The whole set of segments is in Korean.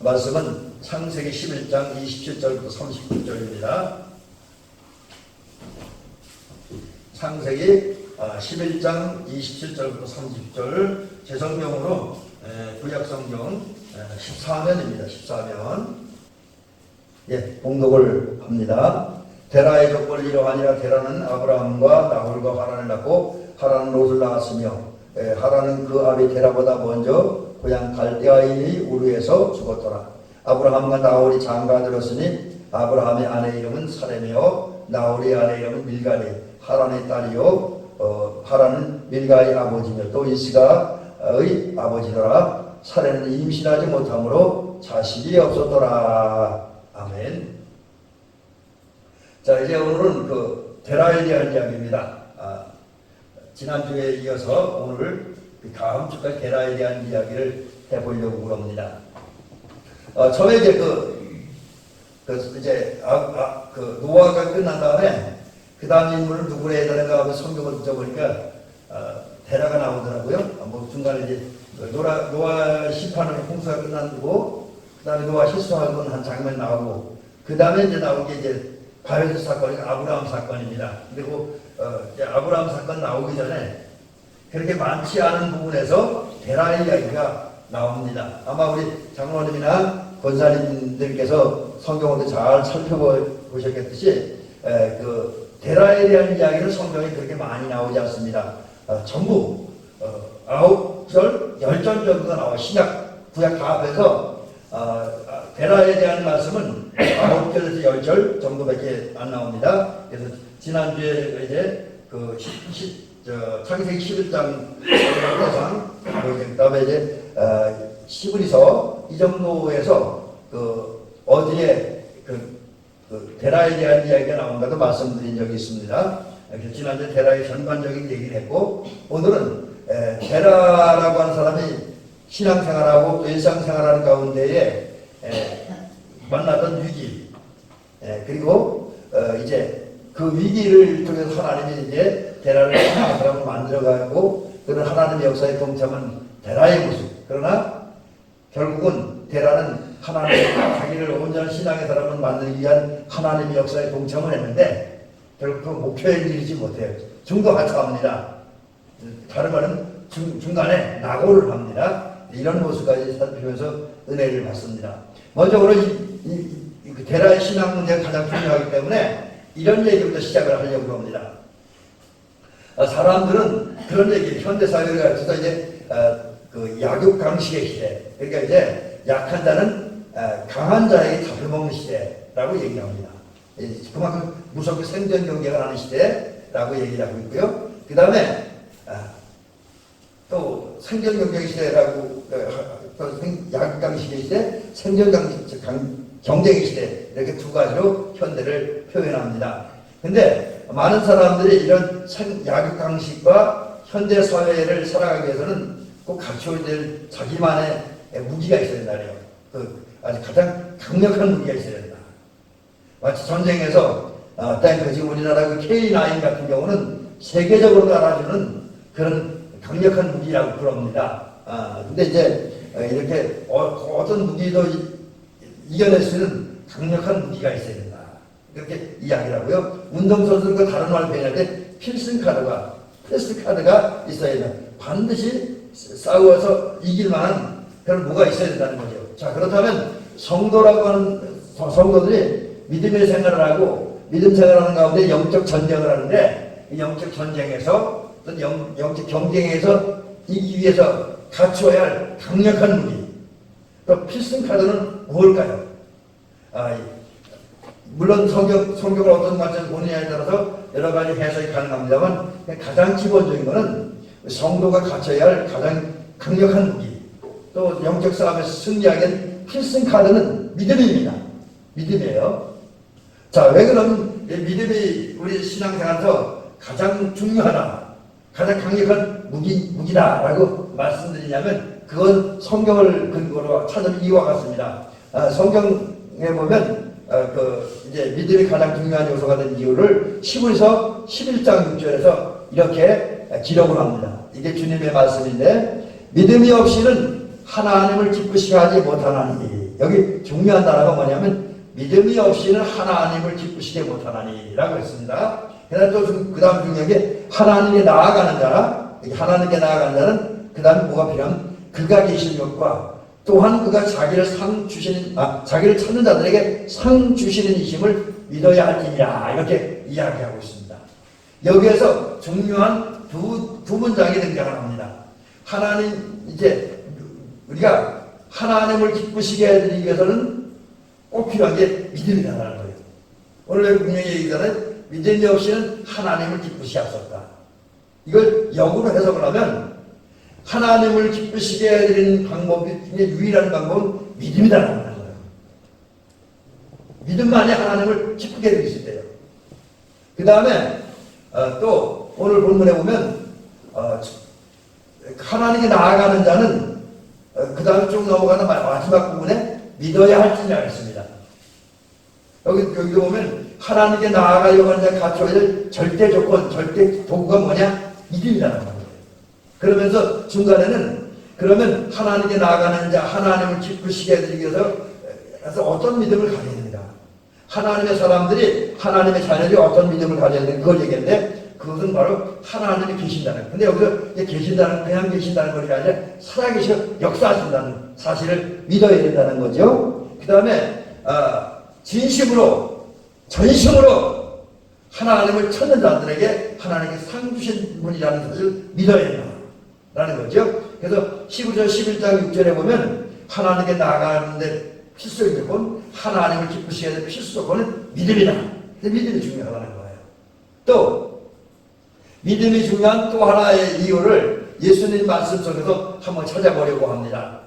말씀은 창세기 11장 27절부터 39절입니다. 창세기 11장 27절부터 30절, 제 성경으로 구약성경 14면입니다. 14면. 예, 봉독을 합니다. 데라의 족보를 이러하니라. 데라는 아브라함과 나홀과 하란을 낳고 하란은 롯을 낳았으며 하란은 그 아비 데라보다 먼저 고향 갈대아인의 우르에서 죽었더라. 아브라함과 나홀이 장가들었으니 아브라함의 아내 이름은 사레며 나홀의 아내 이름은 밀가리, 하란의 딸이요 하란은 밀가의 아버지며 또 이스가의 아버지더라. 사레는 임신하지 못하므로 자식이 없었더라. 아멘. 자, 이제 오늘은 그 데라에 대한 이야기입니다. 지난주에 이어서 오늘 다음 주까지 데라에 대한 이야기를 해보려고 합니다. 처음에 이제 그 노아가 끝난 다음에 그 다음 인물을 누구로 해야 되는가 하고 성경을 붙여보니까 데라가 나오더라고요. 뭐 중간에 이제 노아 심판을 홍수가 끝난고 그 다음에 노아 실수하고 한 장면 나오고 그 다음에 이제 나온 게 이제 바벨 사건이 아브라함 사건입니다. 그리고 이제 아브라함 사건 나오기 전에 그렇게 많지 않은 부분에서 데라의 이야기가 나옵니다. 아마 우리 장로님이나 권사님들께서 성경을 잘 살펴보셨겠듯이 그 데라에 대한 이야기는 성경에 그렇게 많이 나오지 않습니다. 전부 9절, 10절 정도가 나와. 신약, 구약 다 합해서 데라에 대한 말씀은 9절에서 10절 정도밖에 안 나옵니다. 그래서 지난주에 이제 그 창세기 11장 그 다음에 이제 시브리서 이 정도에서 그 어디에 그 데라에 대한 이야기가 나온다고 말씀드린 적이 있습니다. 그래서 지난주에 데라의 전반적인 얘기를 했고 오늘은 데라라고 하는 사람이 신앙생활하고 또 일상생활하는 가운데에 만났던 위기, 그리고 이제 그 위기를 통해서 하나님이 이제 데라를 신앙의 사람을 만들어가고 그런 하나님의 역사에 동참한 데라의 모습. 그러나 결국은 데라는 하나님 자기를 온전한 신앙의 사람을 만들기 위한 하나님의 역사에 동참을 했는데 결국 그 목표에 이르지 못해요. 중도하차합니다. 다른 말은 중간에 낙오를 합니다. 이런 모습까지 살피면서 은혜를 받습니다. 먼저로 이 데라의 신앙 문제가 가장 중요하기 때문에 이런 얘기부터 시작을 하려고 합니다. 사람들은 그런 얘기, 현대사회를 가르쳐서 이제 그 약육강식의 시대, 그러니까 이제 약한 자는 강한 자에게 잡혀먹는 시대라고 얘기합니다. 그만큼 무섭게 생존 경쟁을 하는 시대라고 얘기를 하고 있고요. 그 다음에 또 생존 경쟁 시대라고 약육강식의 시대, 생존 경쟁의 시대, 이렇게 두 가지로 현대를 표현합니다. 근데 많은 사람들이 이런 약육강식과 현대사회를 살아가기 위해서는 꼭 갖춰야 될 자기만의 무기가 있어야 된다 그래요. 아주 가장 강력한 무기가 있어야 된다. 마치 전쟁에서 지금 우리나라 그 K9 같은 경우는 세계적으로 알아주는 그런 강력한 무기라고 그럽니다. 근데 이제 이렇게 어떤 무기도 이겨낼 수 있는 강력한 무기가 있어야 된다. 이렇게 이야기를 하고요. 운동선수들과 다른 말을 표현할 때 필승카드가, 패스카드가 있어야 된다. 반드시 싸워서 이길 만한 그런 뭐가 있어야 된다는 거죠. 자, 그렇다면 성도라고 하는 성도들이 믿음의 생활을 하고 믿음 생활하는 가운데 영적 전쟁을 하는데 이 영적 전쟁에서 어떤 영적 경쟁에서 이기기 위해서 갖춰야 할 강력한 무기. 또 필승카드는 무엇일까요? 물론 성경을 어떤 관점에서 보느냐에 따라서 여러 가지 해석이 가능합니다만 가장 기본적인 것은 성도가 갖춰야 할 가장 강력한 무기, 또 영적 싸움에서 승리하기엔 필승카드는 믿음입니다. 믿음이에요. 자, 왜 그러면 믿음이 우리 신앙생활에서 가장 중요하다, 가장 강력한 무기다라고 말씀드리냐면 그건 성경을 근거로 찾은 이유와 같습니다. 성경에 보면 이제 믿음이 가장 중요한 요소가 된 이유를 시브리서 11장 6절에서 이렇게 기록을 합니다. 이게 주님의 말씀인데 믿음이 없이는 하나님을 기쁘시게 하지 못하나니 여기 중요한 단어가 뭐냐면 믿음이 없이는 하나님을 기쁘시게 못하나니라고 했습니다. 그 다음 중요한 게 하나님께 나아가는 자라. 하나님께 나아가는 자는 그 다음에 뭐가 필요하면 그가 계신 것과 또한 그가 자기를 자기를 찾는 자들에게 상 주시는 이심을 믿어야 할지니라 이렇게 이야기하고 있습니다. 여기에서 중요한 두 문장이 등장을 합니다. 하나님 이제 우리가 하나님을 기쁘시게 해드리기 위해서는 꼭 필요한 게 믿음이라는 거예요. 오늘 분명히 얘기잖아요. 믿음이 없이는 하나님을 기쁘시게 하셨다. 이걸 역으로 해석을 하면 하나님을 기쁘시게 해드리는 방법 중에 유일한 방법은 믿음이라는 거예요. 믿음만이 하나님을 기쁘게 해드릴 수 있대요. 그 다음에 또 오늘 본문에 보면 하나님께 나아가는 자는 그 다음 쭉 넘어가는 마지막 부분에 믿어야 할지니라 했습니다. 여기 보면 하나님께 나아가려고 하는 자가 갖춰야 될 절대 조건, 절대 도구가 뭐냐? 믿음이라는 거예요. 그러면서 중간에는 그러면 하나님께 나아가는 자, 하나님을 기쁘시게 해드리기 위해서 어떤 믿음을 가져야 됩니다. 하나님의 사람들이, 하나님의 자녀들이 어떤 믿음을 가져야 되는 그걸 얘기했는데 그것은 바로 하나님이 계신다는 거예요. 근데 여기서 계신다는, 그냥 계신다는 것이 아니라 살아계셔 역사하신다는 사실을 믿어야 된다는 거죠. 그 다음에 진심으로, 전심으로 하나님을 찾는 자들에게 하나님께 상 주신 분이라는 것을 믿어야 된다는 거죠. 그래서 19절 11장 6절에 보면 하나님께 나아가는데 필수 조건, 하나님을 기쁘시게 하는 필수 조건은 믿음이다. 믿음이 중요하다는 거예요. 또 믿음이 중요한 또 하나의 이유를 예수님 말씀 속에서 한번 찾아보려고 합니다.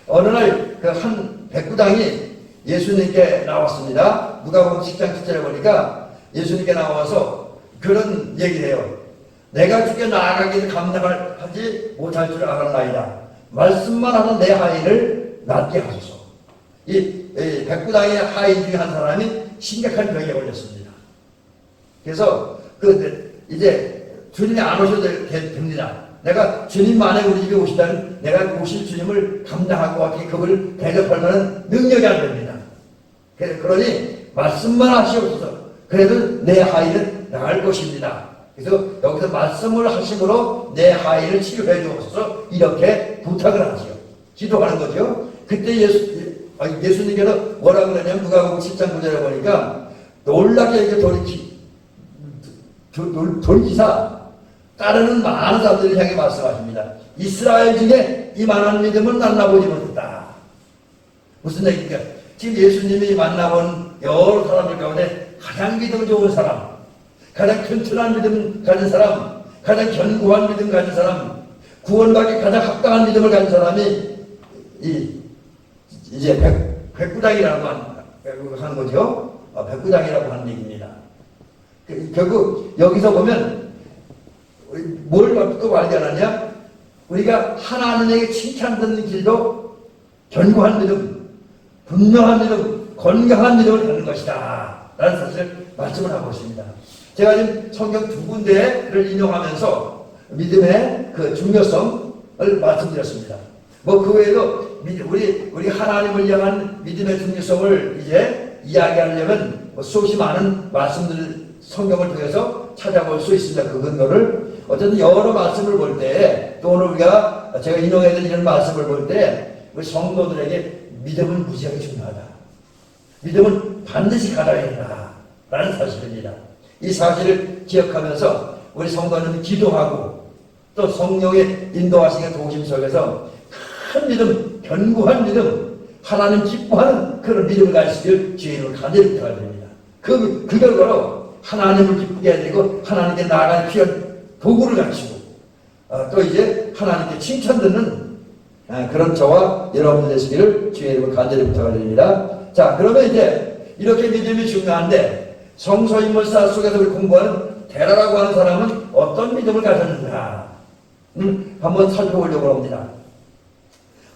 어느 날 그 한 백부장이 예수님께 나왔습니다. 누가복음 10장 7절에 보니까 예수님께 나와서 그런 얘기를 해요. 내가 주께 나아가기를 감당하지 못할 줄 알았나이다. 말씀만 하는 내 하인을 낫게 하소서. 이 백부장의 하인 중에 한 사람이 심각한 병에 걸렸습니다. 그래서 이제 주님이 안 오셔도 됩니다. 내가 주님만에 우리 집에 오시다면 내가 오실 주님을 감당하고 그걸 대접할 만한 능력이 안 됩니다. 그러니 말씀만 하시옵소서. 그래도 내 하인은 나을 것입니다. 그래서 여기서 말씀을 하심으로 내 하인을 치료해 주옵소서 이렇게 부탁을 하지요. 기도하는 거죠. 그때 예수님께서 뭐라고 그러냐면 누가복음 10장 9절에 보니까 놀랍게 이렇게 돌이키사 따르는 많은 사람들을 향해 말씀하십니다. 이스라엘 중에 이만한 믿음은 만나보지 못했다. 무슨 얘기입니까? 지금 예수님이 만나본 여러 사람들 가운데 가장 믿음 좋은 사람, 가장 튼튼한 믿음 가진 사람, 가장 견고한 믿음 가진 사람, 구원받기 가장 합당한 믿음을 가진 사람이 이제 백부장이라고 하는 거죠. 백부장이라고 하는 얘기입니다. 결국 여기서 보면 뭘 또 발견하냐? 우리가 하나님에게 칭찬 듣는 길도 견고한 믿음, 분명한 믿음, 건강한 믿음을 갖는 것이다 라는 사실을 말씀을 하고 있습니다. 제가 지금 성경 두 군데를 인용하면서 믿음의 그 중요성을 말씀드렸습니다. 그 외에도 우리 하나님을 향한 믿음의 중요성을 이제 이야기하려면 수없이 많은 말씀들 성경을 통해서 찾아볼 수 있습니다. 그 근거를. 어쨌든 여러 말씀을 볼 때, 또 오늘 제가 인용해야 되는 이런 말씀을 볼 때, 우리 성도들에게 믿음은 무지하게 중요하다. 믿음은 반드시 가져야 된다. 라는 사실입니다. 이 사실을 기억하면서 우리 성도는 기도하고 또 성령의 인도하시는 도우심 속에서 큰 믿음, 견고한 믿음, 하나님 기뻐하는 그런 믿음을 가지시길 주의 이름으로 간절히 부탁드립니다. 그 결과로 하나님을 기쁘게 해드리고 하나님께 나아갈 필요한 도구를 갖추고 또 이제 하나님께 칭찬 듣는 그런 저와 여러분들 되시기를 주의 이름으로 간절히 부탁드립니다. 자, 그러면 이제 이렇게 믿음이 중요한데 성서인물사 속에서 우리 공부하는 데라라고 하는 사람은 어떤 믿음을 가졌는가 한번 살펴보려고 합니다.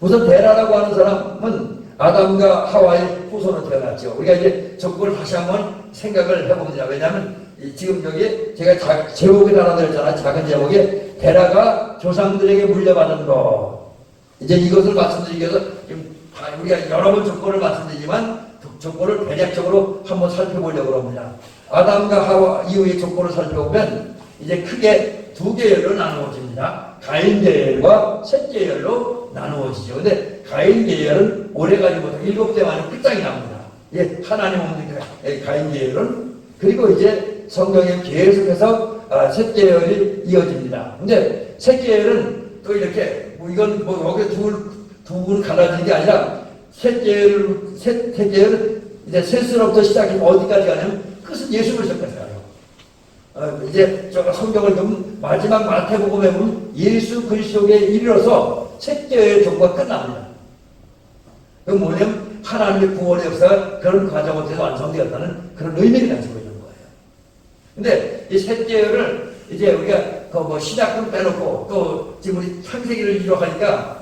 우선 데라라고 하는 사람은 아담과 하와의 후손으로 태어났죠. 우리가 이제 적국을 다시 한번 생각을 해봅니다. 왜냐하면 지금 여기 제가 제목에 달아드렸잖아요. 작은 제목에 데라가 조상들에게 물려받은 것. 이제 이것을 말씀드리기 위해서 지금 우리가 여러 번 조건을 말씀드리지만 조건을 대략적으로 한번 살펴보려고 합니다. 아담과 하와 이후의 조건을 살펴보면 이제 크게 두 계열로 나누어집니다. 가인 계열과 셋 계열로 나누어지죠. 근데 가인 계열은 오래가지 못하고 7대 만에 끝장이 납니다. 예, 하나님 없는 가인 계열은. 그리고 이제 성경에 계속해서 셋 계열이 이어집니다. 근데 셋 계열은 또 이렇게 이건 여기 두 분 갈라지는 게 아니라 셋 계열은 이제 셋으로부터 시작해서 어디까지 가냐면 끝은 예수 그리스도까지 가요. 이제 저 성경을 좀 마지막 마태복음에 보면 예수 그리스도에 이르러서 셋 계열의 종과 끝납니다. 그건 뭐냐면 하나님의 구원의 역사가 그런 과정을 통해서 완성되었다는 그런 의미를 가지고 있는 거예요. 근데 이 셋 계열을 이제 우리가 그 시작부를 빼놓고 또 지금 우리 창세기를 이뤄가니까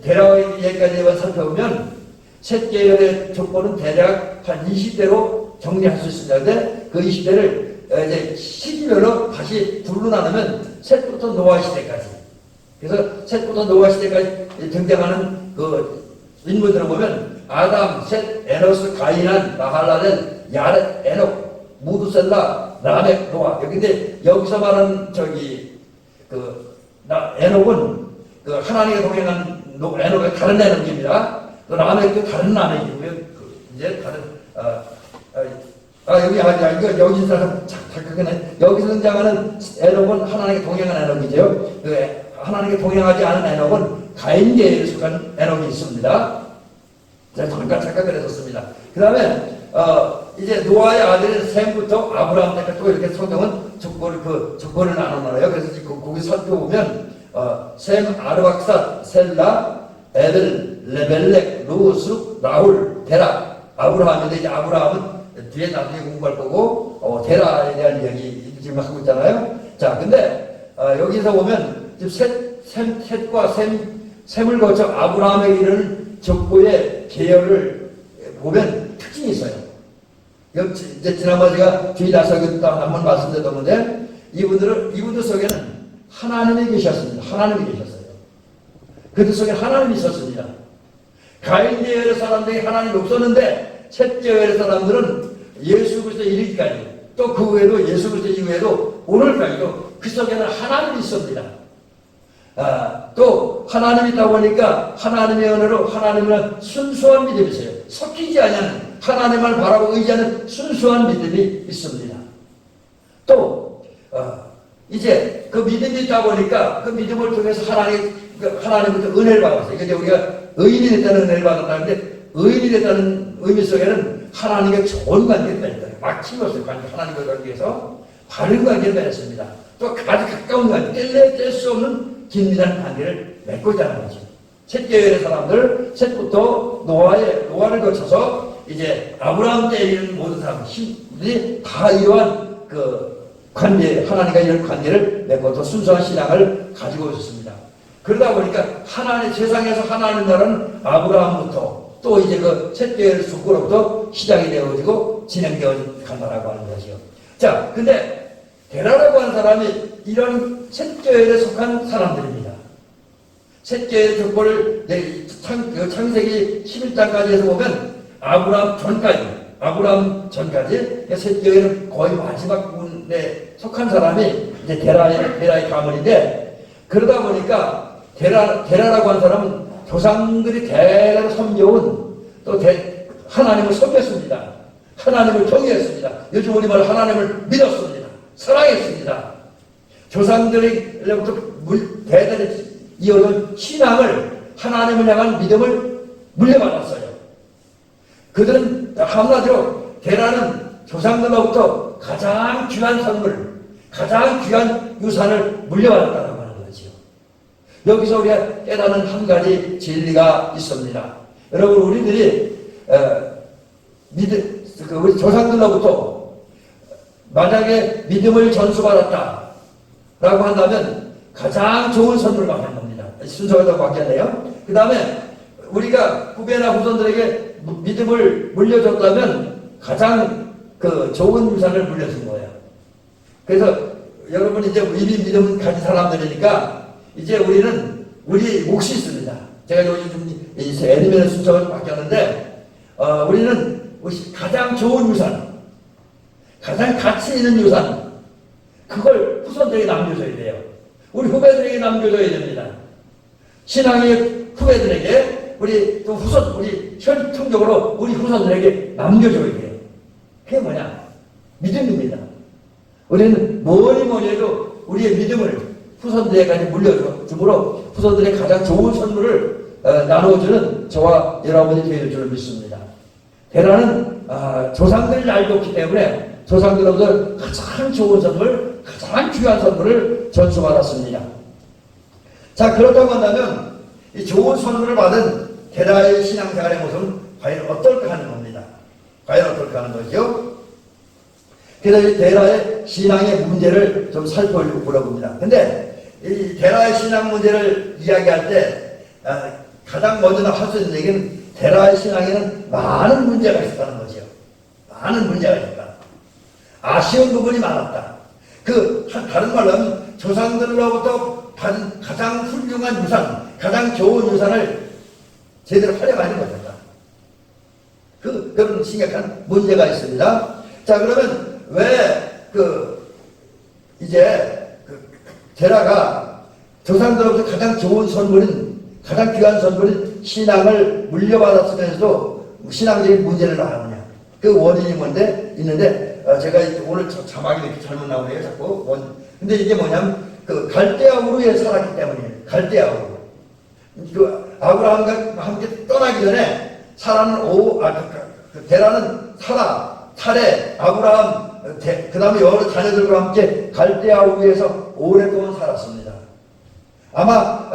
데라와 얘기까지만 살펴보면 셋 계열의 조건은 대략 한 20대로 정리할 수 있습니다. 근데 그 20대를 이제 시기별로 다시 둘로 나누면 셋부터 노아 시대까지. 그래서 셋부터 노아 시대까지 등장하는 그 인물들을 보면 아담, 셋, 에노스, 가인한, 마할랄엘, 야렛, 에녹, 무두셀라, 라멕, 노아. 여기인데 여기서 말하는 에녹은 그 하나님과 동행한 에녹의 다른 에녹입니다. 또 라멕도 다른 라멕이고요. 이제 다른 이거 여기서 착각하네. 여기서 등장하는 에녹은 하나님과 동행한 에녹이죠. 하나님과 동행하지 않은 에녹은 가인 계열에 속한 에녹이 있습니다. 제가 잠깐 착각을 했었습니다. 그 다음에 이제 노아의 아들인 셈부터 아브라함 때까지 또 이렇게 성경은 조건을 나눠놔요. 그래서 거기 살펴보면 셈, 아르박삿, 셀라, 에벨, 레벨렉, 루스, 라울, 데라, 아브라함인데 이제 아브라함은 뒤에 나중에 공부할 거고 데라에 대한 이야기 지금 하고 있잖아요. 자, 근데 여기서 보면 지금 셋과 셈을 거쳐 아브라함에게 이르는 족보의 계열을 보면 특징이 있어요. 이제 지난번에 제가 주일야설교 때 한번 말씀드렸는데 이분들 속에는 하나님이 계셨습니다. 하나님이 계셨어요. 그들 속에 하나님이 있었습니다. 가인 계열의 사람들이 하나님이 없었는데 셋 계열의 사람들은 예수 그리스도에 이르기까지 또 그 외에도 예수 그리스도 이후에도 오늘까지도 그 속에는 하나님이 있습니다. 또 하나님이 있다 보니까 하나님의 은혜로 하나님은 순수한 믿음이 있어요. 섞이지 않는 하나님을 바라고 의지하는 순수한 믿음이 있습니다. 또 이제 그 믿음이 있다 보니까 그 믿음을 통해서 하나님부터 은혜를 받았어요. 이제 우리가 의인이 됐다는 은혜를 받았다는데 의인이 됐다는 의미 속에는 하나님과 좋은 관계를 맺어요. 막힘없어요. 하나님과 관계에서 바른 관계를 맺었습니다. 또 아주 가까운 관계, 뗄 수 없는 긴밀한 관계를 맺고 있다는 거죠. 셋 계열의 사람들, 셋부터 노아를 거쳐서 이제 아브라함 때에 이르는 모든 사람들이 다 이러한 그 관계, 하나님과 이런 관계를 맺고 또 순수한 신앙을 가지고 있었습니다. 그러다 보니까 세상에서 하나님 나라는 아브라함부터 또 이제 그 셋 계열의 수구로부터 시작이 되어지고 진행되어 간다라고 하는 것이요. 자, 근데 데라라고 하는 사람이 이런 셋 계열에 속한 사람들입니다. 셋 계열의 조건을 창세기 11장까지 해서 보면 아브라함 전까지 셋 계열은 거의 마지막 부분에 속한 사람이 이제 데라의 가문인데, 그러다 보니까 데라라고 하는 사람은 조상들이 대대로 섬겨온 또 하나님을 섬겼습니다. 하나님을 경외했습니다. 요즘 우리말 하나님을 믿었습니다. 사랑했습니다. 조상들로부터 대대로 이어온 신앙을, 하나님을 향한 믿음을 물려받았어요. 그들은 한마디로 데라는 조상들로부터 가장 귀한 선물, 가장 귀한 유산을 물려받았다고 하는 거지요. 여기서 우리가 깨닫는 한 가지 진리가 있습니다. 여러분, 우리들이 우리 조상들로부터 만약에 믿음을 전수받았다 라고 한다면 가장 좋은 선물을 받는 겁니다. 순서가 더 바뀌었네요. 그 다음에 우리가 후배나 후손들에게 믿음을 물려줬다면 가장 좋은 유산을 물려준 거예요. 그래서 여러분 이제 이미 믿음을 가진 사람들이니까 이제 우리 몫이 있습니다. 제가 요즘 애니메이션 순서가 좀 바뀌었는데, 우리는 가장 좋은 유산, 가장 가치 있는 유산, 그걸 후손들에게 남겨줘야 돼요. 우리 후배들에게 남겨줘야 됩니다. 신앙의 후배들에게, 우리 또 우리 혈통적으로 우리 후손들에게 남겨줘야 돼요. 그게 뭐냐? 믿음입니다. 우리는 뭐니 해도 우리의 믿음을 후손들에게까지 물려줌으로 후손들의 가장 좋은 선물을 나누어주는 저와 여러분이 되어줄 줄 믿습니다. 대라는 조상들이 알고 때문에 조상들로부터 가장 좋은 선물, 가장 귀한 선물을 전수받았습니다. 자, 그렇다고 한다면 이 좋은 선물을 받은 데라의 신앙생활의 모습은 과연 어떨까 하는 겁니다. 과연 어떨까 하는 거죠. 그래서 이 데라의 신앙의 문제를 좀 살펴보려고 봅니다. 근데 이 데라의 신앙 문제를 이야기할 때 가장 먼저 할 수 있는 얘기는 데라의 신앙에는 많은 문제가 있었다는 거죠. 많은 문제가 있었다. 아쉬운 부분이 많았다. 다른 말로 하면 조상들로부터 받은 가장 훌륭한 유산, 가장 좋은 유산을 제대로 활용하지 못했다. 그런 심각한 문제가 있습니다. 자, 그러면 왜 데라가 조상들로부터 가장 좋은 선물인, 가장 귀한 선물인 신앙을 물려받았으면서도 신앙적인 문제를 낳았느냐? 그 원인이 있는데, 제가 오늘 자막이 이렇게 잘못 나오네요, 자꾸. 근데 이게 뭐냐면, 갈대아 우르에 살았기 때문이에요. 갈대아 우르. 아브라함과 함께 떠나기 전에, 데라는 사레, 아브라함, 그 다음에 여러 자녀들과 함께 갈대아 우르에서 오랫동안 살았습니다. 아마,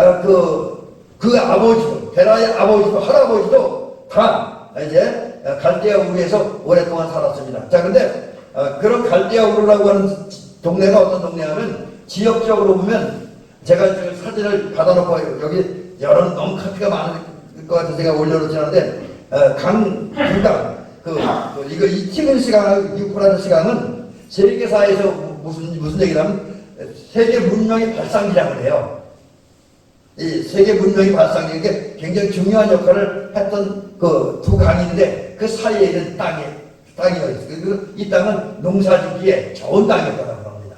아버지도, 데라의 아버지도, 할아버지도 다 이제 갈대아 우르에서 오랫동안 살았습니다. 자, 근데 그런 갈대아 우르라고 하는 동네가 어떤 동네냐면 지역적으로 보면 제가 사진을 받아놓고 여기 여러 너무 카피가 많을 것 같아서 제가 올려놓지 않은데 강불강 이거 이 티그리스 강하고 유프라테스 강은 세계사에서 무슨 얘기냐면 세계 문명의 발상지라고 해요. 이 세계 문명의 발상지인 게 굉장히 중요한 역할을 했던 두 강인데 그 사이에 있는 땅이어요. 이 땅은 농사짓기에 좋은 땅이었다고 합니다.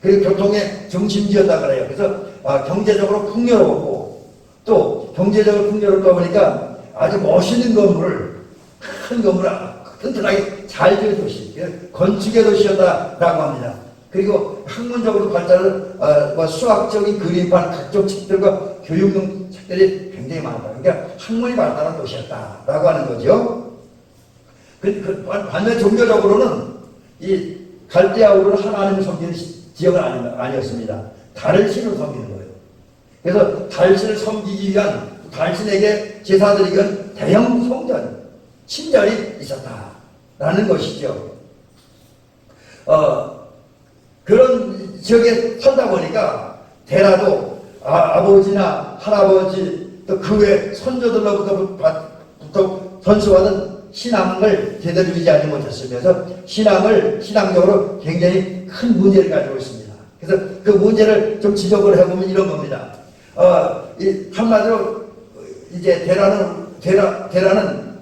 그리고 교통의 중심지였다고 그래요. 그래서 경제적으로 풍요로웠고 또 경제적으로 풍요롭다 보니까 아주 멋있는 건물을 큰 건물을 튼튼하게 잘 지은 도시, 건축의 도시였다라고 합니다. 그리고 학문적으로 발달을 수학적인 그림판 각종 책들과 교육용 책들이 굉장히 많다. 그러니까 학문이 발달한 도시였다라고 하는 거죠. 반면 종교적으로는 이 갈대아 우르는 하나님을 섬기는 지역은 아니었습니다. 달을 신을 섬기는 거예요. 그래서 달신을 섬기기 위한 달신에게 제사 드리기 위한 대형 성전, 신전이 있었다라는 것이죠. 그런 지역에 살다 보니까 데라도 아버지나 할아버지 또 그 외 선조들로부터 전수받은 신앙을 제대로 유지하지 못했으면서 신앙적으로 굉장히 큰 문제를 가지고 있습니다. 그래서 그 문제를 좀 지적을 해보면 이런 겁니다. 한마디로 이제 데라는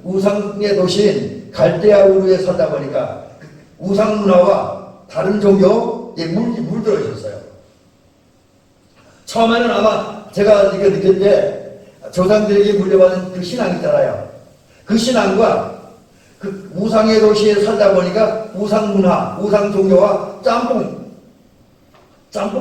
우상의 도시인 갈대아 우르에 살다 보니까 우상 문화와 다른 종교에 물들어 있었어요. 처음에는 아마 제가 이렇게 느낄 때 조상들에게 물려받은 그 신앙 있잖아요. 그 신앙과 그 우상의 도시에 살다 보니까 우상 문화, 우상 종교와 짬뽕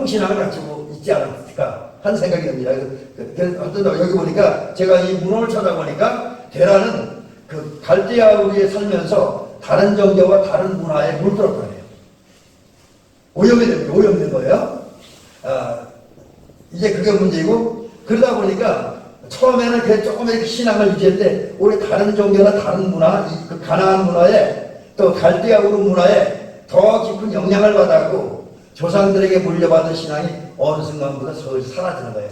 신앙을 같이 있지 않았을까 하는 생각이 듭니다. 그래서 여기 보니까 제가 이 문헌을 찾아보니까 데라는 그 갈대아 우르에 살면서 다른 종교와 다른 문화에 물들었다네요. 오염된 거예요. 이제 그게 문제이고, 그러다 보니까 처음에는 조금 이렇게 신앙을 유지했는데, 오히려 다른 종교나 다른 문화, 그 가나안 문화에 또 갈대아 우르 문화에 더 깊은 영향을 받았고, 조상들에게 물려받은 신앙이 어느 순간보다 서서히 사라지는 거예요.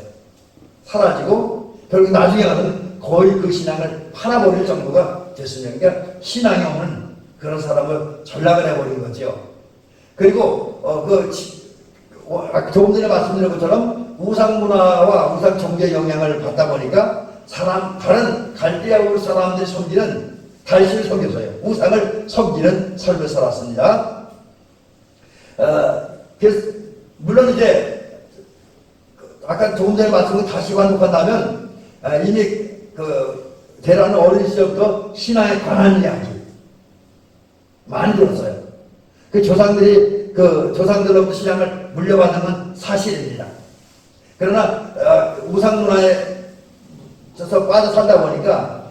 사라지고, 결국 나중에 가서는 거의 그 신앙을 팔아버릴 정도가 됐습니다. 그러니까 신앙이 없는 그런 사람을 전락을 해버린 거죠. 그리고 조금 전에 말씀드린 것처럼 우상 문화와 우상 종교의 영향을 받다 보니까 다른 갈대아울 사람들이 섬기는 달신을 섬겼어요. 우상을 섬기는 삶을 살았습니다. 그래서 물론 이제 아까 조금 전에 말씀을 다시 반복한다면 이미 데라는 어린 시절부터 신앙에 관한 이야기 많이 들었어요. 조상들로부터 신앙을 물려받은 건 사실입니다. 그러나 우상 문화에 빠져 살다 보니까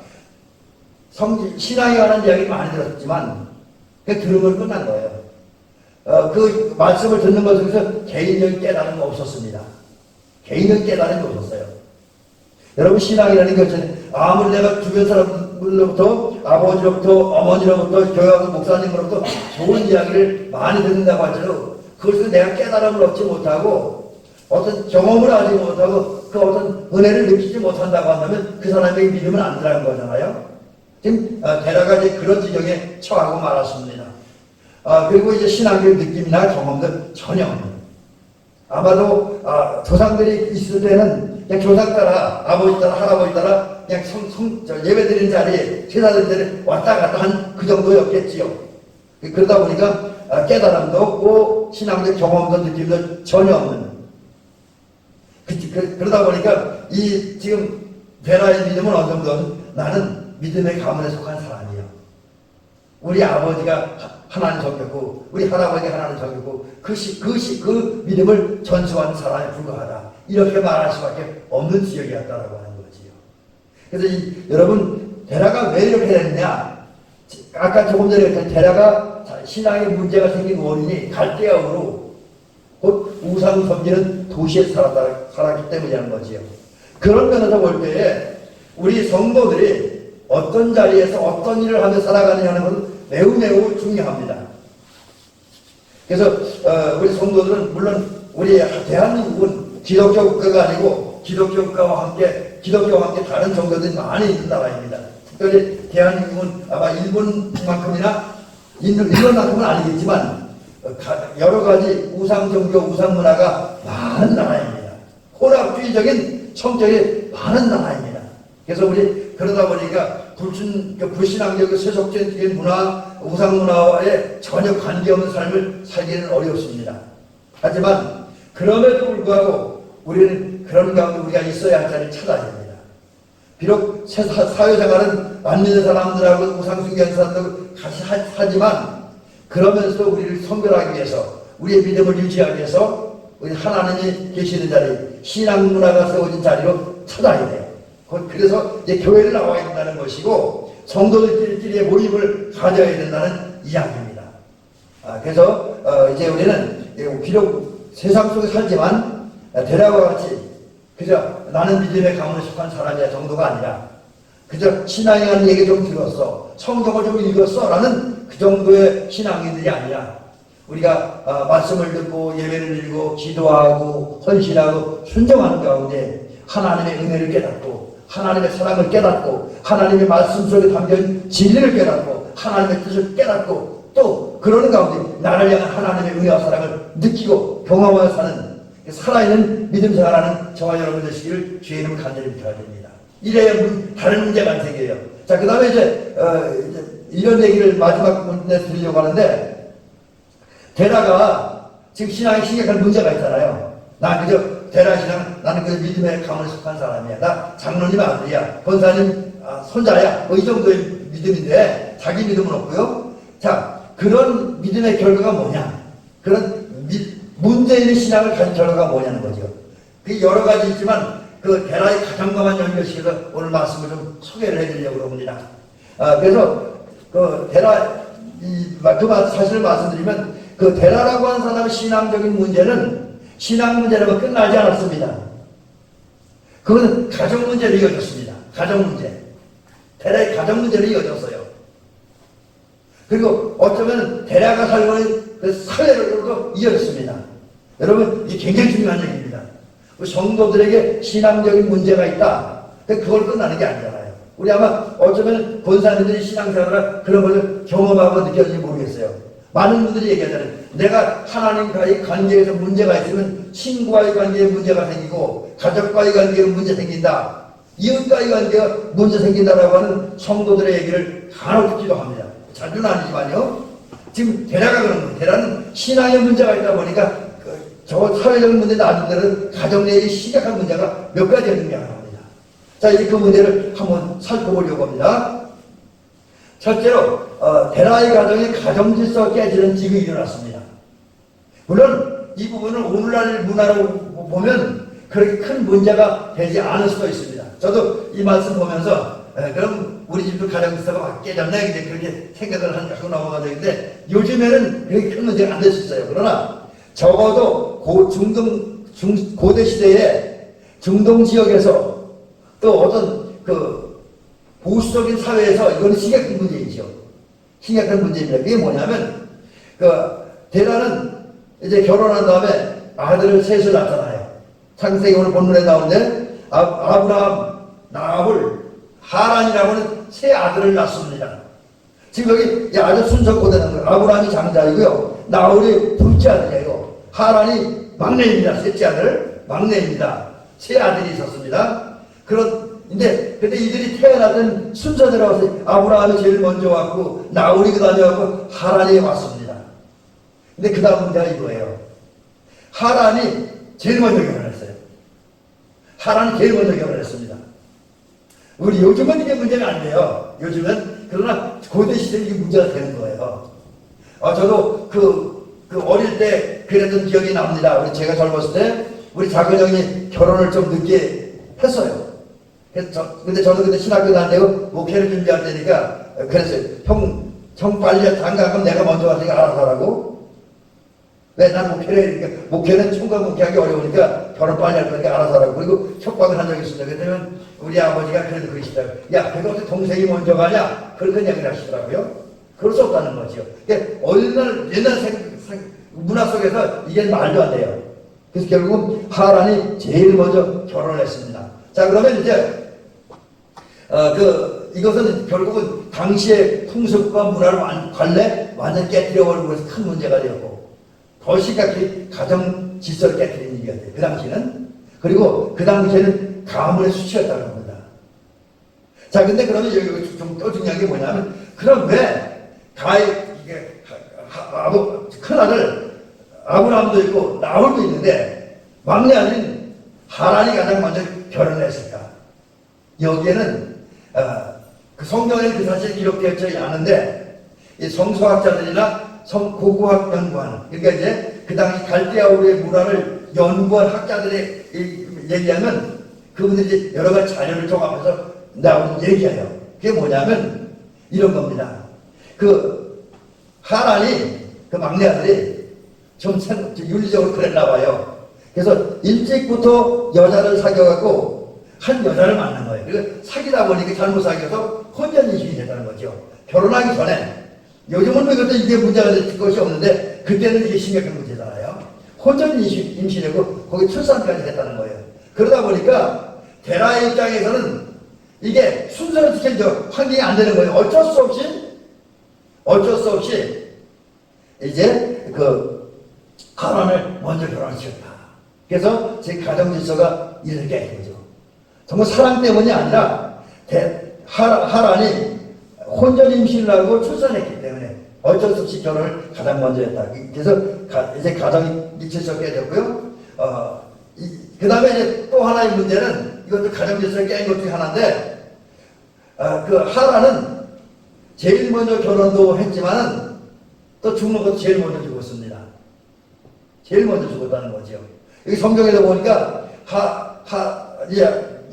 신앙에 관한 이야기 많이 들었지만 들은 걸 끝난 거예요. 그 말씀을 듣는 것 중에서 개인적인 깨달음이 없었습니다. 개인적인 깨달음이 없었어요. 여러분, 신앙이라는 것은 아무리 내가 주변 사람들로부터, 아버지로부터, 어머니로부터, 교회와서 목사님으로부터 좋은 이야기를 많이 듣는다고 할지라도 그것을 내가 깨달음을 얻지 못하고 어떤 경험을 하지 못하고 그 어떤 은혜를 느끼지 못한다고 한다면 그 사람에게 믿으면 안 되는 거잖아요. 지금 데라가 이제 그런 지경에 처하고 말았습니다. 그리고 이제 신앙적 느낌이나 경험들 전혀 없는. 아마도 조상들이 있을 때는 그냥 조상 따라, 아버지 따라, 할아버지 따라 그냥 예배 드리는 자리에, 제사 드리는 자리에 왔다 갔다 한 그 정도였겠지요. 그러다 보니까 깨달음도 없고 신앙적 경험도 느낌도 전혀 없는. 그러다 보니까 지금 데라의 믿음은 어느 정도는 나는 믿음의 가문에 속한 사람이에요. 우리 아버지가 하나님 섬겼고 우리 할아버지가 하나님 섬겼고 그 믿음을 전수하는 사람에 불과하다. 이렇게 말할 수밖에 없는 지역이었다라고 하는 거지요. 그래서 여러분, 데라가 왜 이렇게 됐느냐? 아까 조금 전에 했던 데라가 신앙에 문제가 생긴 원인이 갈대아우로 곧 우상 섬기는 도시에 살았기 때문이라는 거지요. 그런 면에서 볼 때에 우리 성도들이 어떤 자리에서 어떤 일을 하며 살아가느냐는 것은 매우 중요합니다. 그래서 우리 성도들은 물론 우리 대한민국은 기독교 국가가 아니고 기독교와 함께 다른 종교들이 많이 있는 나라입니다. 특별히 대한민국은 아마 일본만큼이나 일본만큼은 아니겠지만 여러 가지 우상 종교, 우상 문화가 많은 나라입니다. 혼합주의적인 성격이 많은 나라입니다. 그래서 우리 그러다 보니까 불신앙적 세속적인 문화, 우상 문화와의 전혀 관계없는 삶을 살기는 어렵습니다. 하지만 그럼에도 불구하고 우리는 그런 가운데 우리가 있어야 할 자리를 찾아야 됩니다. 비록 사회생활은 안 믿는 사람들하고 우상 숭배하는 사람들하고 같이 하지만 그러면서도 우리를 선별하기 위해서, 우리의 믿음을 유지하기 위해서 우리 하나님이 계시는 자리, 신앙 문화가 세워진 자리로 찾아야 돼요. 그래서 이제 교회를 나와야 된다는 것이고 성도들끼리의 모임을 가져야 된다는 이야기입니다. 그래서 이제 우리는 비록 세상 속에 살지만 데라와 같이 그저 나는 믿음의 가문에 속한 사람이야 정도가 아니라 그저 신앙에 관한 얘기 좀 들었어, 성경을 좀 읽었어 라는 그 정도의 신앙인들이 아니라 우리가 말씀을 듣고 예배를 드리고 기도하고 헌신하고 순종하는 가운데 하나님의 은혜를 깨닫고 하나님의 사랑을 깨닫고 하나님의 말씀 속에 담긴 진리를 깨닫고 하나님의 뜻을 깨닫고 또 그러는 가운데 나를 향한 하나님의 은혜와 사랑을 느끼고 경험하며 사는 살아있는 믿음 생활하는 저와 여러분 되시기를 주의 이름을 간절히 부탁 드립니다. 이래야 다른 문제가 안 생겨요. 자, 그 다음에 이제 이런 얘기를 마지막 문제 드리려고 하는데 데라가 지금 신앙에 심각한 문제가 있잖아요. 나 그저 데라 신앙, 나는 그 믿음의 가문에 속한 사람이야. 나 장로님 아들이야. 권사님 손자야. 이 정도의 믿음인데 자기 믿음은 없고요. 자, 그런 믿음의 결과가 뭐냐? 그런 문제 있는 신앙을 가진 결과가 뭐냐는 거죠. 그 여러 가지 있지만 그 데라의 가정과만 연결시켜서 오늘 말씀을 좀 소개를 해드리려고 합니다. 그래서 그 데라 그 사실을 말씀드리면 그 데라라고 하는 사람의 신앙적인 문제는 신앙 문제라고 끝나지 않았습니다. 그것은 가정 문제로 이어졌습니다. 가정 문제. 데라의 가정 문제로 이어졌어요. 그리고 어쩌면 데라가 살고 있는 그 사회로도 이어졌습니다. 여러분, 이게 굉장히 중요한 얘기입니다. 성도들에게 신앙적인 문제가 있다. 그걸 끝나는 게 아니잖아요. 우리 아마 어쩌면 권사님들이 신앙생활을 그런 것을 경험하고 느꼈는지 모르겠어요. 많은 분들이 얘기하잖아요. 내가 하나님과의 관계에서 문제가 있으면 친구와의 관계에 문제가 생기고 가족과의 관계에 문제 생긴다. 이웃과의 관계가 문제 생긴다라고 하는 성도들의 얘기를 간혹 듣기도 합니다. 자주는 아니지만요. 지금 데라가 그런 거예요. 데라는 신앙의 문제가 있다 보니까 저 사회적인 문제 놔둔 가정 내의 심각한 문제가 몇 가지 등장합니다. 자, 이제 그 문제를 한번 살펴보려고 합니다. 첫째로 데라의 가정이 가정 질서가 깨지는 지금이 일어났습니다. 물론 이 부분은 오늘날 문화로 보면 그렇게 큰 문제가 되지 않을 수도 있습니다. 저도 이 말씀 보면서 그럼 우리 집도 가정 질서가 막 깨졌네 이제 그렇게 생각을 하고 넘어가야 되는데 요즘에는 그렇게 큰 문제가 안 될 수 있어요. 그러나 적어도 고대 시대에 중동 지역에서 또 어떤 그 보수적인 사회에서 이거는 심각한 문제이죠. 심각한 문제입니다. 그게 뭐냐면 데라는 이제 결혼한 다음에 아들을 셋을 낳잖아요. 창세기 오늘 본문에 나오는데 아브라함, 나홀, 하란이라고 하는 세 아들을 낳습니다. 지금 여기 아주 순서 고대는 거예요. 아브라함이 장자이고요. 나홀이 둘째 아들이에요. 하란이 막내입니다. 셋째 아들 막내입니다. 세 아들이 있었습니다. 근데 이들이 태어났던 순서대로 아브라함이 제일 먼저 왔고 나홀이 그 다음에 왔고 하란이 왔습니다. 근데 그 다음 문제가 이거예요. 하란이 제일 먼저 결혼했어요. 하란이 제일 먼저 결혼했습니다. 우리 요즘은 이게 문제가 안 돼요. 요즘은. 그러나 고대 시대는 이게 문제가 되는 거예요. 저도 그 어릴 때 그랬던 기억이 납니다. 제가 젊었을 때 우리 작은 형이 결혼을 좀 늦게 했어요. 근데 저도 그때 신학교 다니고 목회를 준비할 때니까 그랬어요. 형 빨리 장가 가면 내가 먼저 왔으니까 알아서 하라고. 왜? 난 목회는 총각 목회하기 어려우니까 결혼 빨리 할 거니까 알아서 하라고. 그리고 협박을 한 적이 있습니다. 그러면 우리 아버지가 그래도 그러시더라고요. 야, 그거 어떻게 동생이 먼저 가냐? 그렇게 이야기를 하시더라고요. 그럴 수 없다는 거죠. 그러니까 옛날 문화 속에서 이게 말도 안 돼요. 그래서 결국은 하란이 제일 먼저 결혼을 했습니다. 자, 그러면 이제 이것은 결국은 당시의 풍습과 문화를 완전 깨뜨려버리고 해서 큰 문제가 되었고 더 심각히 가정 질서를 깨뜨리는 일이었대요. 그 당시는. 그리고 그 당시에는 가문의 수치였다는 겁니다. 자, 근데 그러면 여기 좀 더 중요한 게 뭐냐면 그럼 왜 큰아들 아브라함도 있고 나홀도 있는데 막내 아들인 하란이 가장 먼저 결혼을 했을까? 여기에는 그 성경에는 그 사실이 기록되어 있지 않은데 이 성서학자들이나 고고학 연구하는 그러니까 이제 그 당시 갈대아우르의 문화를 연구한 학자들의 얘기하면 그분들이 여러 가지 자료를 종합해서 나오는 얘기예요. 그게 뭐냐면 이런 겁니다. 하란이 그 막내 아들이 좀 윤리적으로 그랬나 봐요. 그래서 일찍부터 여자를 사귀어갖고 한 여자를 만난 거예요. 그리고 사귀다 보니까 잘못 사귀어서 혼전임신이 됐다는 거죠. 결혼하기 전에. 요즘은 이것도 이게 문제가 될 것이 없는데 그때는 이게 심각한 문제잖아요. 혼전임신이고 거기 출산까지 됐다는 거예요. 그러다 보니까 데라의 입장에서는 이게 순서를 지킬 환경이 안 되는 거예요. 어쩔 수 없이 이제 하란을 먼저 결혼시켰다. 그래서 제 가정 질서가 이렇게 된 거죠. 정말 사랑 때문이 아니라 하란이 혼전 임신을 하고 출산했기 때문에 어쩔 수 없이 결혼을 가장 먼저 했다. 그래서 이제 가정이 질서가 깨졌고요. 그 다음에 이제 또 하나의 문제는 이것도 가정 질서를 깬 것 중에 하나인데 하란은 제일 먼저 결혼도 했지만은 또 죽는 것도 제일 먼저 죽었습니다. 제일 먼저 죽었다는 거죠. 여기 성경에서 보니까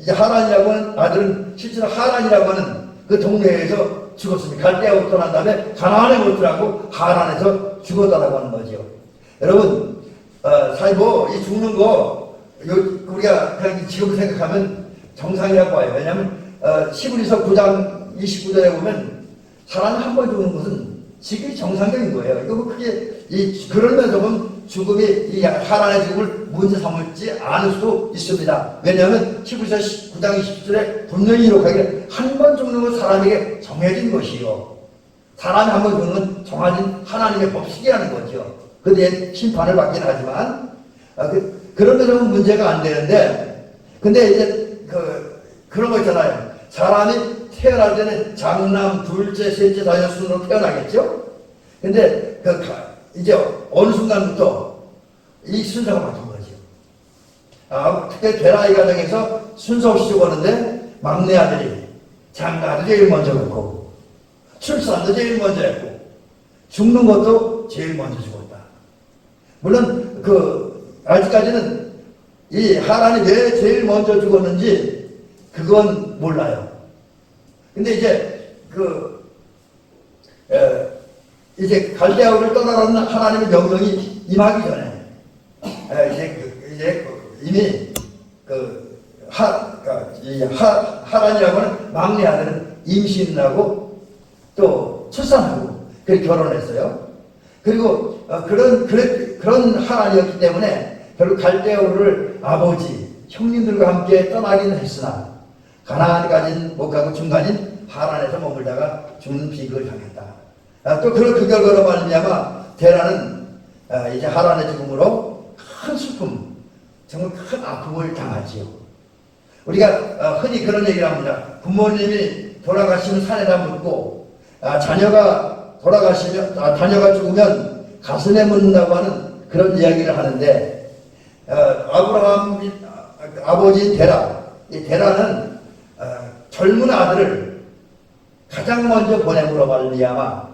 하란이라고 하는 아들은 실제로 하란이라고 하는 그 동네에서 죽었습니다. 갈대아부터 난 다음에 가나안에 못 들어가고 하란에서 죽었다라고 하는 거죠. 여러분, 사실 이 죽는 거 우리가 그냥 지금 생각하면 정상이라고 봐요. 왜냐하면 히브리서 9장 29절에 보면 사람이 한 번 죽는 것은 지금이 정상적인 거예요. 이거 크게 그러면서 보면 죽음이 이 하란의 죽음을 문제 삼을지 않을 수도 있습니다. 왜냐하면 히브리서 9장 20절에 분명히 기록하기를 한 번 죽는 건 사람에게 정해진 것이요. 사람이 한 번 죽는 건 정해진 하나님의 법칙이라는 거죠. 그런데 심판을 받긴 하지만 그런 데는 문제가 안 되는데 근데 이제 그런 거 있잖아요. 사람이 태어날 때는 장남, 둘째, 셋째, 다섯 순으로 태어나겠죠? 근데 이제 어느 순간부터 이 순서가 바뀐 거죠. 특히 베라의 가정에서 순서 없이 죽었는데 막내 아들이 장가도 제일 먼저 죽고 출산도 제일 먼저 했고 죽는 것도 제일 먼저 죽었다. 물론 아직까지는 이 하란이 왜 제일 먼저 죽었는지 그건 몰라요. 근데 이제 갈대아우를 떠나라는 하나님의 명령이 임하기 전에 이미 하란이라고 하는 막내 아들은 임신하고 또 출산하고 그렇게 결혼했어요. 그리고 그런 하란이었기 때문에 결국 갈대아우를 아버지 형님들과 함께 떠나기는 했으나 가나안까지는 못 가고 중간인 하란에서 머물다가 죽는 비극을 당했다. 또 그 결과로 말미암아 데라는 이제 하란의 죽음으로 큰 슬픔, 정말 큰 아픔을 당하지요. 우리가 흔히 그런 얘기를 합니다. 부모님이 돌아가시면 산에다 묻고 자녀가 죽으면 가슴에 묻는다고 하는 그런 이야기를 하는데 아브라함 아버지인 이 데라는 젊은 아들을 가장 먼저 보냄으로 말미암아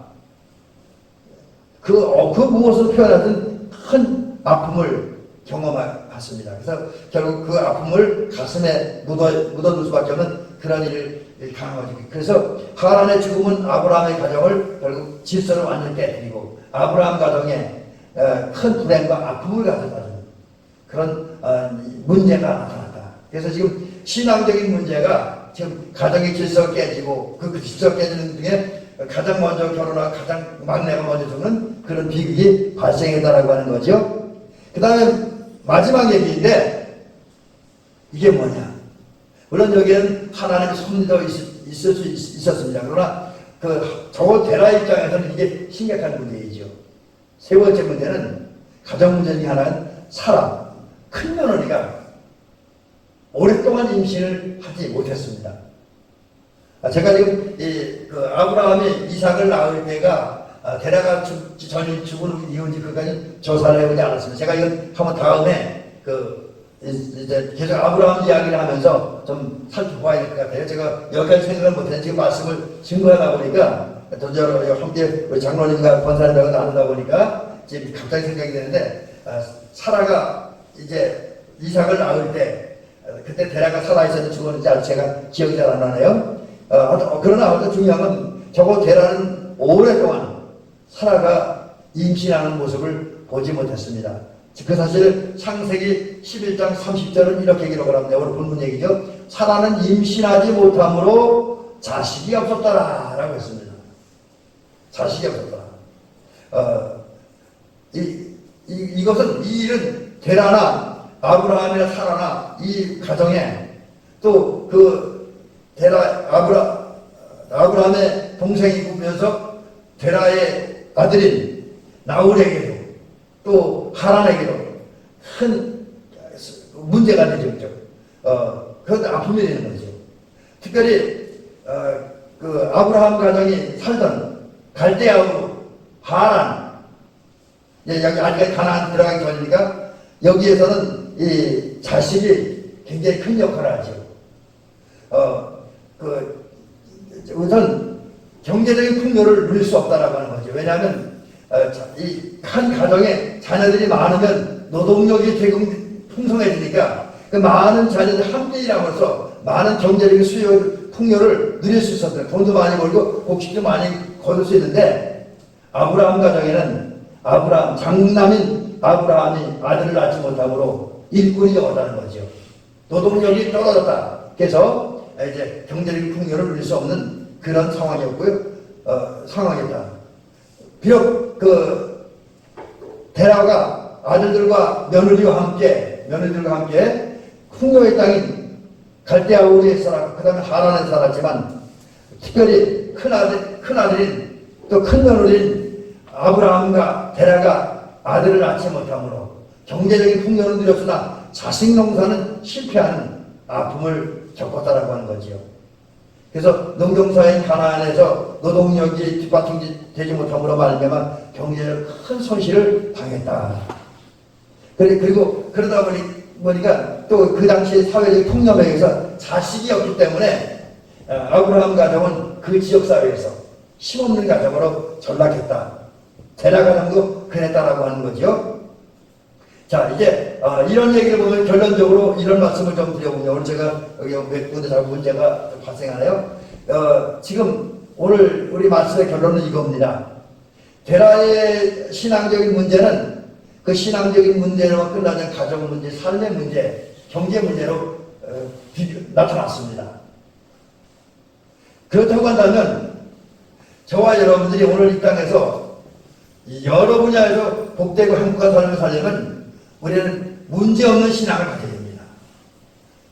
그 무엇으로 표현하든 큰 아픔을 경험했습니다. 그래서 결국 그 아픔을 가슴에 묻어둘 수밖에 없는 그런 일을 당하고, 그래서 하란의 죽음은 아브라함의 가정을 결국 질서를 완전히 깨뜨리고 아브라함 가정에 큰 불행과 아픔을 가져다주는 그런 문제가 나타났다. 그래서 지금 신앙적인 문제가 지금 가정의 질서가 깨지고 그 질서가 깨지는 중에 가장 먼저 결혼하고 가장 막내가 먼저 죽는 그런 비극이 발생했다라고 하는 거죠. 그 다음에 마지막 얘기인데 이게 뭐냐? 물론 여기에는 하나님의 섭리도 있을 수 있었습니다. 그러나 저거 데라 입장에서는 이게 심각한 문제이죠. 세 번째 문제는 가정 문제 중에 하나는 사람, 큰 며느리가 오랫동안 임신을 하지 못했습니다. 제가 지금 아브라함이 이삭을 낳을 때가 데라가 전이 죽은 이후인지 그까지 조사를 해보지 않았습니다. 제가 이건 한번 다음에 이제 계속 아브라함 이야기를 하면서 좀 살펴봐야 될 것 같아요. 제가 여기까지 생각을 못했는데 지금 말씀을 증거하다 보니까 도저히 함께 우리 장로님과 권사님과 나누다 보니까 지금 갑자기 생각이 되는데 사라가 이제 이삭을 낳을 때 그때 데라가 살아있었는지 죽었는지 아직 제가 기억이 잘 안 나네요. 그러나 중요한 건 저거 데라는 오랫동안 사라가 임신하는 모습을 보지 못했습니다. 그 사실 창세기 11장 30절은 이렇게 기록을 합니다. 오늘 본문 얘기죠. 사라는 임신하지 못함으로 자식이 없었더라 라고 했습니다. 자식이 없었더라. 이것은 이 일은 데라나 아브라함이나 사라나 이 가정에 또 아브라함의 동생이면서 데라의 아들인 나홀에게도 또 하란에게도 큰 문제가 되죠. 그것도 아픔이 되는 거죠. 특별히 아브라함 가정이 살던 갈대아우 하란, 여기 아직까지 가나안 들어가기 전이니까 여기에서는 이 자식이 굉장히 큰 역할을 하죠. 우선 경제적인 풍요를 누릴 수 없다라고 하는 거죠. 왜냐하면 이 한 가정에 자녀들이 많으면 노동력이 되게 풍성해지니까 그 많은 자녀들 함께 일함으로써 많은 경제적인 수요 풍요를 누릴 수 있었어요. 돈도 많이 벌고 곡식도 많이 거둘 수 있는데 아브라함 가정에는 장남인 아브라함이 아들을 낳지 못함으로 일꾼이 없다는 거죠. 노동력이 떨어졌다. 그래서 이제 경제적인 풍요를 누릴 수 없는 그런 상황이었고요. 상황이었다. 비록 데라가 아들들과 며느리와 함께 풍요의 땅인 갈대아우르에 살았고 그 다음에 하란에 살았지만 특별히 큰 아들인 또 큰 며느리인 아브라함과 데라가 아들을 낳지 못함으로 경제적인 풍요는 누렸으나 자식 농사는 실패하는 아픔을 겪었다라고 하는 거지요. 그래서 농경사인 가나안에서 노동력이 뒷받침이 되지 못함으로 말미암아 경제적 큰 손실을 당했다. 그리고 그러다 보니까 또 그 당시 사회적 통념에 의해서 자식이 없기 때문에 아브라함 가정은 그 지역 사회에서 힘없는 가정으로 전락했다. 데라 가정도 그랬다라고 하는 거죠. 자, 이제 이런 얘기를 보면 결론적으로 이런 말씀을 좀 드려보면, 오늘 제가 여기 몇 군데 잘 문제가 발생하네요. 지금 오늘 우리 말씀의 결론은 이겁니다. 데라의 신앙적인 문제는 그 신앙적인 문제로만 끝나지 않은 가정 문제, 삶의 문제, 경제 문제로 나타났습니다. 그렇다고 한다면 저와 여러분들이 오늘 이 땅에서 여러 분야에서 복되고 행복한 삶을 살려면 우리는 문제없는 신앙을 가져야 됩니다.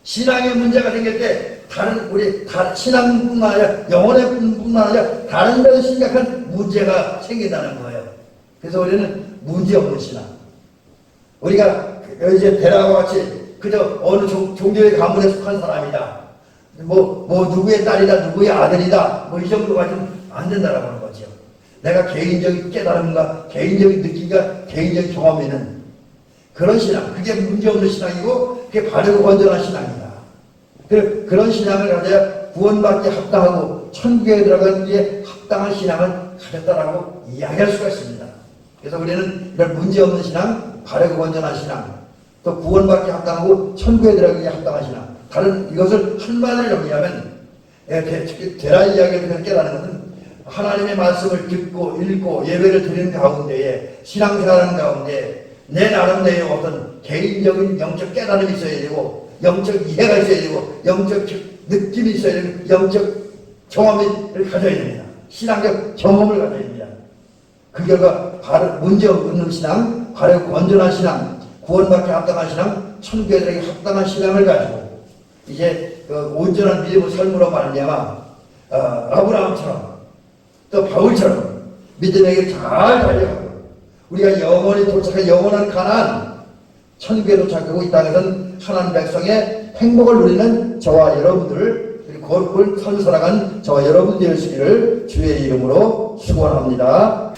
신앙에 문제가 생길 때 신앙뿐만 아니라 영혼의 뿐만 아니라 다른 데서 심각한 문제가 생긴다는 거예요. 그래서 우리는 문제없는 신앙. 우리가 이제 데라와 같이 그저 어느 종교의 가문에 속한 사람이다. 누구의 딸이다, 누구의 아들이다. 이 정도 가지고는 안 된다라고 하는 거죠. 내가 개인적인 깨달음과 개인적인 느낌과 개인적인 경험이 있는 그런 신앙, 그게 문제없는 신앙이고 그게 바르고 건전한 신앙이다. 그런 신앙을 가져야 구원받기 합당하고 천국에 들어가기에 합당한 신앙을 가졌다라고 이야기할 수가 있습니다. 그래서 우리는 이런 문제없는 신앙, 바르고 건전한 신앙, 또 구원받기 합당하고 천국에 들어가기에 합당한 신앙, 이것을 한마디로 정리하면 데라 이야기를 깨닫는 것은 하나님의 말씀을 듣고 읽고 예배를 드리는 가운데에 신앙생활하는 가운데 내 나름대로 어떤 개인적인 영적 깨달음이 있어야 되고 영적 이해가 있어야 되고 영적 느낌이 있어야 되고 영적 경험을 가져야 됩니다. 신앙적 경험을 가져야 됩니다. 그 결과 문제 없는 신앙, 바르고 건전한 신앙, 구원받기 합당한 신앙, 천국에 들어가기 합당한 신앙을 가지고 이제 온전한 믿음의 삶으로 말미암아 아브라함처럼 또 바울처럼 믿음의 길을 잘 달려가고 우리가 영원히 도착한 영원한 가나안 천국에 도착하고 이 땅에서는 하나님 백성의 행복을 누리는 저와 여러분들, 그리고 거룩한 삶을 살아가는 저와 여러분들 되시기를 주의 이름으로 축원합니다.